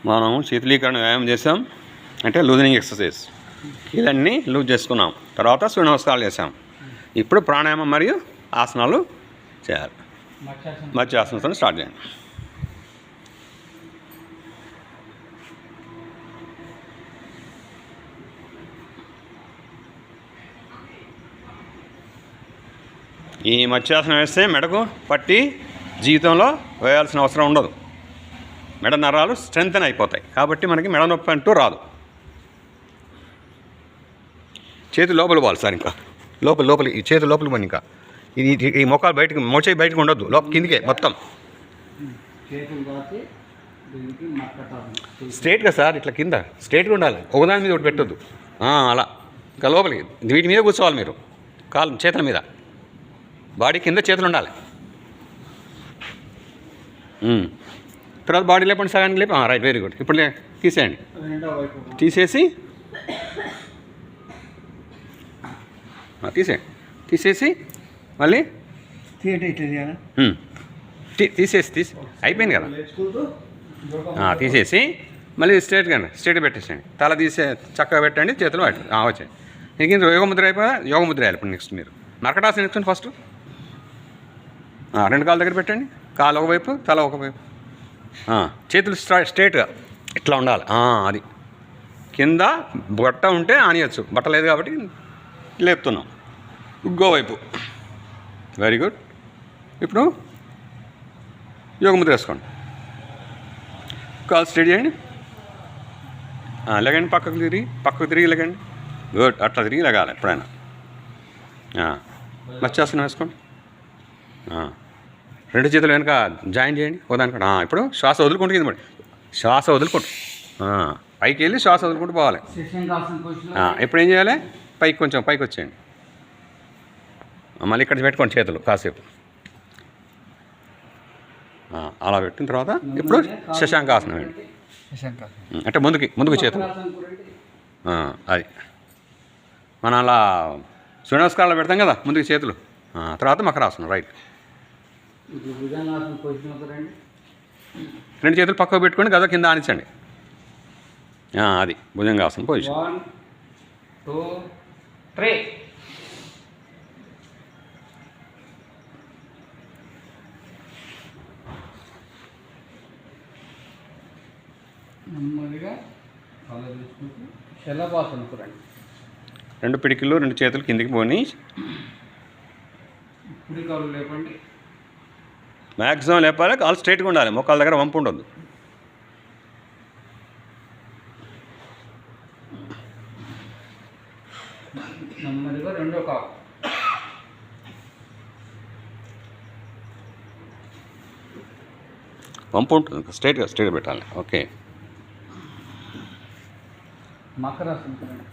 మనం శీతలీకరణ వ్యాయామం చేసాం, అంటే లూజనింగ్ ఎక్సర్సైజ్. కీలన్నీ లూజ్ చేసుకున్నాం. తర్వాత సూర్య నమస్కారాలు చేసాం. ఇప్పుడు ప్రాణాయామం మరియు ఆసనాలు చేయాలి. మత్స్యాసనంతో స్టార్ట్ చేయండి. ఈ మత్స్యాసనం వేస్తే మెడకు పట్టి జీవితంలో వేయాల్సిన అవసరం ఉండదు. మెడ నరాలు స్ట్రెంగ్తన్ అయిపోతాయి. కాబట్టి మనకి మెడ నొప్పి అంటూ రాదు. చేతి లోపల పోవాలి సార్, ఇంకా లోపలి ఈ చేతి లోపలికి పోయి, ఇంకా ఇది ఈ మొక్కలు బయటకు, మోచేయి బయటకు ఉండొద్దు, కిందికే మొత్తం స్ట్రైట్గా సార్, ఇట్లా కింద స్ట్రైట్గా ఉండాలి. ఒకదాని మీద ఒకటి పెట్టొద్దు. అలా ఇంకా లోపలికి వీటి మీద కూర్చోవాలి మీరు, కాలు చేతుల మీద, బాడీ కింద చేతులు ఉండాలి. తర్వాత బాడీ లేపండి, సగానికి లేపి. Right, very good. ఇప్పుడు తీసేయండి. తీసేసి మళ్ళీ తీసేసి అయిపోయింది కదా. తీసేసి మళ్ళీ స్ట్రైట్ పెట్టేసేయండి. తల చక్కగా పెట్టండి, చేతులు వచ్చాయి. ఇంక యోగముద్ర అయిపోయా, యోగముద్ర వేయాలి. ఇప్పుడు నెక్స్ట్ మీరు మర్కటాసనం నేర్చుకోండి. ఫస్ట్ రెండు కాళ్ళ దగ్గర పెట్టండి, కాలు ఒకవైపు, తల ఒకవైపు. చేతులు స్ట్రైట్గా ఇట్లా ఉండాలి. అది కింద బట్ట ఉంటే ఆనియచ్చు, బట్ట లేదు కాబట్టి లేపుతున్నాం. ఇంకోవైపు. Very good. ఇప్పుడు యోగముద్ర వేసుకోండి. కాలు స్ట్రైట్ చేయండి, లెగండి. పక్కకు తిరిగి లెగండి. గుడ్. అట్లా తిరిగి లెగాలి ఎప్పుడైనా. మత్స్యాసనం వేసుకోండి. రెండు చేతులు వెనక జాయిన్ చేయండి ఒకదానికి. ఇప్పుడు శ్వాస వదులుకుంటూ కింద పడి, శ్వాస వదులుకుంటూ పైకి వెళ్ళి శ్వాస వదులుకుంటూ పోవాలి. ఇప్పుడు ఏం చేయాలి? కొంచెం పైకి వచ్చేయండి. మళ్ళీ ఇక్కడ పెట్టుకోండి చేతులు కాసేపు. అలా పెట్టిన తర్వాత ఇప్పుడు శశాంకాసనం వేయండి. అంటే ముందుకు చేతులు. అది మనం అలా సూర్య నమస్కారాలు పెడతాం కదా, ముందుకు చేతులు. తర్వాత మకరాసనం. రైట్. రెండు చేతులు పక్కకు పెట్టుకొని గద కింద ఆనించండి. అది భుజంగాసనం పొజిషన్. 1 2 3. నెమ్మదిగా కళ్ళు తీసుకుంటూ శలభాసనం రండి. రెండు పిడికిళ్ళు, రెండు చేతులు కిందికి పోని. కుడి కాళ్ళు లేపండి. మ్యాక్సిమం లేపాలి. కాళ్ళు స్ట్రైట్గా ఉండాలి, మోకాళ్ళ దగ్గర వంపు ఉండదు. నెమ్మదిగా రెండో కాలు. వంపు ఉంటుంది, స్ట్రైట్గా పెట్టాలి. ఓకే. మకరాసనం రండి.